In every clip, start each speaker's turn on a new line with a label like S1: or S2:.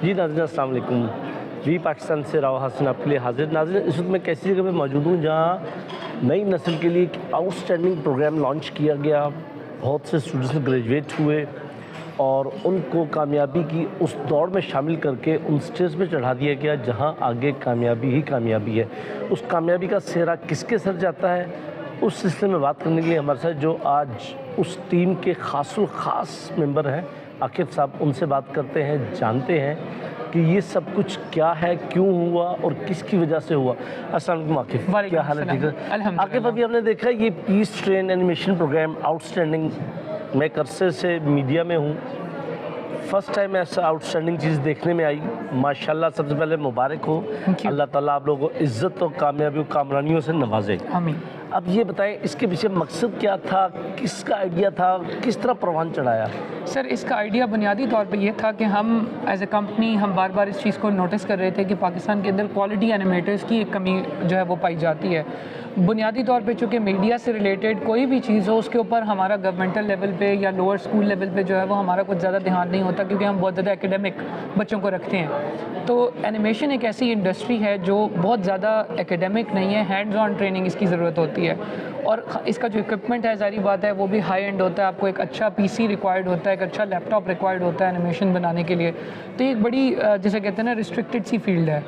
S1: جی ناظرین السلام علیکم. وی پاکستان سے راو حسن آپ کے لیے حاضر. ناظرین اس وقت میں کیسی جگہ پہ موجود ہوں جہاں نئی نسل کے لیے ایک آؤٹ اسٹینڈنگ پروگرام لانچ کیا گیا. بہت سے اسٹوڈنٹس گریجویٹ ہوئے اور ان کو کامیابی کی اس دوڑ میں شامل کر کے ان سٹیج پہ چڑھا دیا گیا جہاں آگے کامیابی ہی کامیابی ہے. اس کامیابی کا سہرا کس کے سر جاتا ہے اس سلسلے میں بات کرنے کے لیے ہمارے ساتھ جو آج اس ٹیم کے خاص الخاص ممبر ہیں عاقب صاحب، ان سے بات کرتے ہیں، جانتے ہیں کہ یہ سب کچھ کیا ہے، کیوں ہوا اور کس کی وجہ سے ہوا. السلام علیکم عاقب، کیا حال ہے؟ ٹھیک ہے عاقب. ابھی ہم نے دیکھا یہ peace train animation program outstanding, میں ایک عرصے سے میڈیا میں ہوں، فرسٹ ٹائم ایسا آؤٹ اسٹینڈنگ چیز دیکھنے میں آئی. ماشاءاللہ سب سے پہلے مبارک ہو، اللہ تعالیٰ آپ لوگوں کو عزت اور کامیابی و کامرانیوں سے نوازے.
S2: آمین.
S1: اب یہ بتائیں اس کے پیچھے مقصد کیا تھا، کس کا آئیڈیا تھا، کس طرح پروان چڑھایا؟
S2: سر اس کا آئیڈیا بنیادی طور پہ یہ تھا کہ ہم ایز اے کمپنی ہم بار بار اس چیز کو نوٹس کر رہے تھے کہ پاکستان کے اندر کوالٹی اینیمیٹرز کی ایک کمی جو ہے وہ پائی جاتی ہے. بنیادی طور پہ چونکہ میڈیا سے ریلیٹڈ کوئی بھی چیز ہو اس کے اوپر ہمارا گورنمنٹل لیول پہ یا لوور اسکول لیول پہ جو ہے وہ ہمارا کچھ زیادہ دھیان نہیں ہوتا کیونکہ ہم بہت زیادہ ایکیڈیمک بچوں کو رکھتے ہیں. تو اینیمیشن ایک ایسی انڈسٹری ہے جو بہت زیادہ ایکیڈیمک نہیں ہے، ہینڈز آن ٹریننگ اس کی ضرورت ہوتی ہے اور اس کا جو اکوپمنٹ ہے ظاہری بات ہے وہ بھی ہائی اینڈ ہوتا ہے. آپ کو ایک اچھا پی سی ریکوائرڈ ہوتا ہے، ایک اچھا لیپ ٹاپ ریکوائرڈ ہوتا ہے اینیمیشن بنانے کے لیے. تو یہ ایک بڑی جیسے کہتے ہیں نا ریسٹرکٹڈ سی فیلڈ ہے،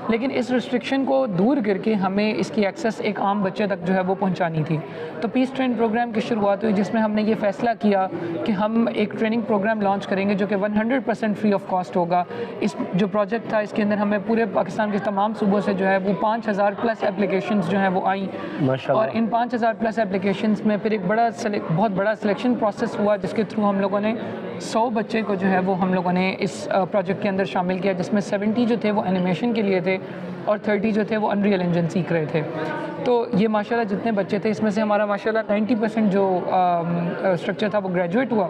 S2: لیکن اس ریسٹرکشن کو دور کر کے ہمیں اس کی ایکسیس ایک عام بچے تک جو ہے وہ پہنچانی تھی. تو پیس ٹرین پروگرام کی شروعات ہوئی جس میں ہم نے یہ فیصلہ کیا کہ ہم ایک ٹریننگ پروگرام لانچ کریں گے جو کہ 100% فری آف کاسٹ ہوگا. اس جو پروجیکٹ تھا اس کے اندر ہمیں پورے پاکستان کے تمام صوبوں سے جو ہے وہ 5000 پلس اپلیکیشنز جو ہیں وہ آئیں اور ان 5000 پلس اپلیکیشنز میں پھر ایک بہت بڑا سلیکشن پروسیس ہوا جس کے تھرو ہم لوگوں نے 100 بچے کو جو ہے وہ ہم لوگوں نے اس پروجیکٹ کے اندر شامل کیا جس میں 70 جو تھے وہ اینیمیشن کے لیے تھے اور 30 جو تھے وہ انریل انجن سیکھ رہے تھے. تو یہ ماشاءاللہ جتنے بچے تھے اس میں سے ہمارا ماشاءاللہ 90% جو اسٹرکچر تھا وہ گریجویٹ ہوا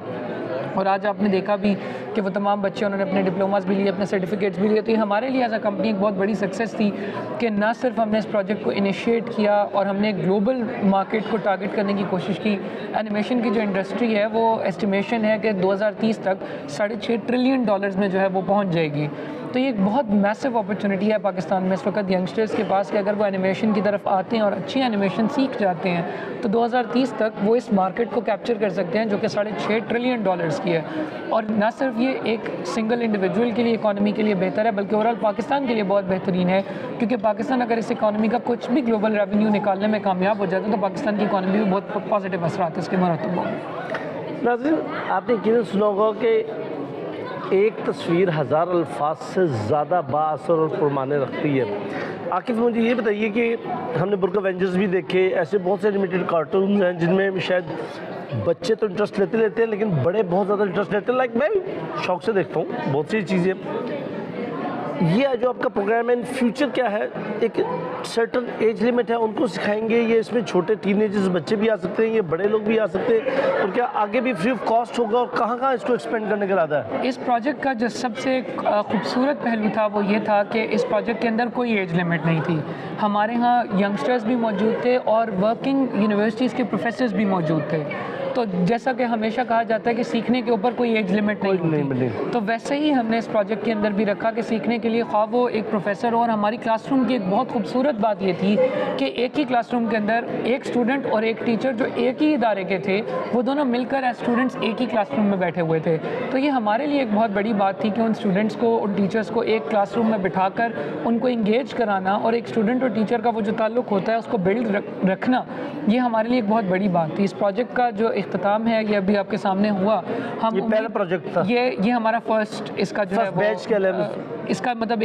S2: اور آج آپ نے دیکھا بھی کہ وہ تمام بچے انہوں نے اپنے ڈپلوماز بھی لیے، اپنے سرٹیفکیٹس بھی لیے. تو یہ ہمارے لیے ایز اے کمپنی ایک بہت بڑی سکسیس تھی کہ نہ صرف ہم نے اس پروجیکٹ کو انیشیٹ کیا اور ہم نے گلوبل مارکیٹ کو ٹارگٹ کرنے کی کوشش کی. اینیمیشن کی جو انڈسٹری ہے وہ ایسٹیمیشن ہے کہ 2030 تک $6.5 ٹریلین میں جو ہے وہ پہنچ جائے گی. تو یہ ایک بہت میسو اپرچونٹی ہے پاکستان میں اس وقت ینگسٹرز کے پاس کہ اگر وہ اینیمیشن کی طرف آتے ہیں اور اچھی اینیمیشن سیکھ جاتے ہیں تو 2030 تک وہ اس مارکیٹ کو کیپچر کر سکتے ہیں جو کہ $6.5 ٹریلین کی ہے. اور نہ صرف یہ ایک سنگل انڈیویجول کے لیے اکانومی کے لیے بہتر ہے بلکہ اوورآل پاکستان کے لیے بہت بہترین ہے کیونکہ پاکستان اگر اس اکانومی کا کچھ بھی گلوبل ریونیو نکالنے میں کامیاب ہو جاتا ہے تو پاکستان کی اکانومی میں بہت پازیٹیو اثرات اس کے مرتب ہوں گے.
S1: ناظرین آپ نے یقیناً سنا ہوگا کہ ایک تصویر 1000 الفاظ سے زیادہ با اثر اور پرمانے رکھتی ہے. عاقب مجھے یہ بتائیے کہ ہم نے برک اوینجرز بھی دیکھے، ایسے بہت سے اینیمیٹڈ کارٹونز ہیں جن میں شاید بچے تو انٹرسٹ لیتے ہیں لیکن بڑے بہت زیادہ انٹرسٹ لیتے ہیں. لائک میں شوق سے دیکھتا ہوں بہت سی چیزیں. یہ جو آپ کا پروگرام ہے ان فیوچر کیا ہے؟ ایک سرٹن ایج لیمٹ ہے ان کو سکھائیں گے؟ یہ اس میں چھوٹے ٹین ایجرز بچے بھی آ سکتے ہیں، یہ بڑے لوگ بھی آ سکتے ہیں، اور کیا آگے بھی فری آف کاسٹ ہوگا اور کہاں کہاں اس کو ایکسپینڈ کرنے کا ارادہ ہے؟
S2: اس پروجیکٹ کا جو سب سے خوبصورت پہلو تھا وہ یہ تھا کہ اس پروجیکٹ کے اندر کوئی ایج لمٹ نہیں تھی. ہمارے ہاں ینگسٹرز بھی موجود تھے اور ورکنگ یونیورسٹیز کے پروفیسرز بھی موجود تھے. تو جیسا کہ ہمیشہ کہا جاتا ہے کہ سیکھنے کے اوپر کوئی ایج لمٹ نہیں ہوتی، تو ویسے ہی ہم نے اس پروجیکٹ کے اندر بھی رکھا کہ سیکھنے کے لیے خواہ وہ ایک پروفیسر ہو. اور ہماری کلاس روم کی ایک بہت خوبصورت بات یہ تھی کہ ایک ہی کلاس روم کے اندر ایک اسٹوڈنٹ اور ایک ٹیچر جو ایک ہی ادارے کے تھے وہ دونوں مل کر ایز اسٹوڈنٹس ایک ہی کلاس روم میں بیٹھے ہوئے تھے. تو یہ ہمارے لیے ایک بہت بڑی بات تھی کہ ان اسٹوڈنٹس کو ان ٹیچرس کو ایک کلاس روم میں بٹھا کر ان کو انگیج کرانا اور ایک اسٹوڈنٹ اور ٹیچر کا وہ جو تعلق ہوتا ہے اس کو بلڈ رکھنا، یہ ہمارے لیے ایک بہت بڑی بات تھی. اس پروجیکٹ کا جو اختتام ہے یہ ابھی آپ کے سامنے ہوا. ہم
S1: یہ پہلا پروجیکٹ تھا،
S2: یہ ہمارا فرسٹ اس کا جو ہے
S1: بیچ کے لیول،
S2: اس کا مطلب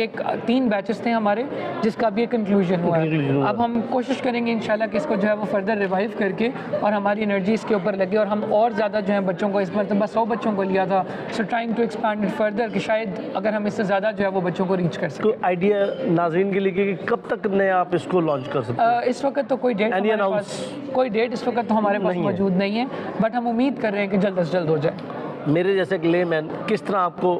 S2: 3 بیچز تھے ہمارے جس کا بھی ایک کنکلوژن ہوا ہے. اب ہم کوشش کریں گے انشاءاللہ کہ اس کو جو ہے وہ فردر ریوائیو کر کے اور ہماری انرجی اس کے اوپر لگے اور ہم اور زیادہ جو ہے بچوں کو، اس مرتبہ 100 بچوں کو لیا تھا. So trying to expand it further کہ شاید اگر ہم اس سے زیادہ جو ہے وہ بچوں کو ریچ کر سکیں.
S1: کوئی آئیڈیا ناظرین کے لیے کہ کب تک نئے آپ اس کو لانچ کر سکتے ہیں؟
S2: اس وقت تو کوئی ڈیٹ اس وقت تو ہمارے پاس موجود نہیں ہے، بٹ ہم امید کر رہے ہیں کہ جلد از جلد ہو جائے.
S1: میرے جیسے ایک لے مین کس طرح آپ کو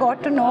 S3: got to know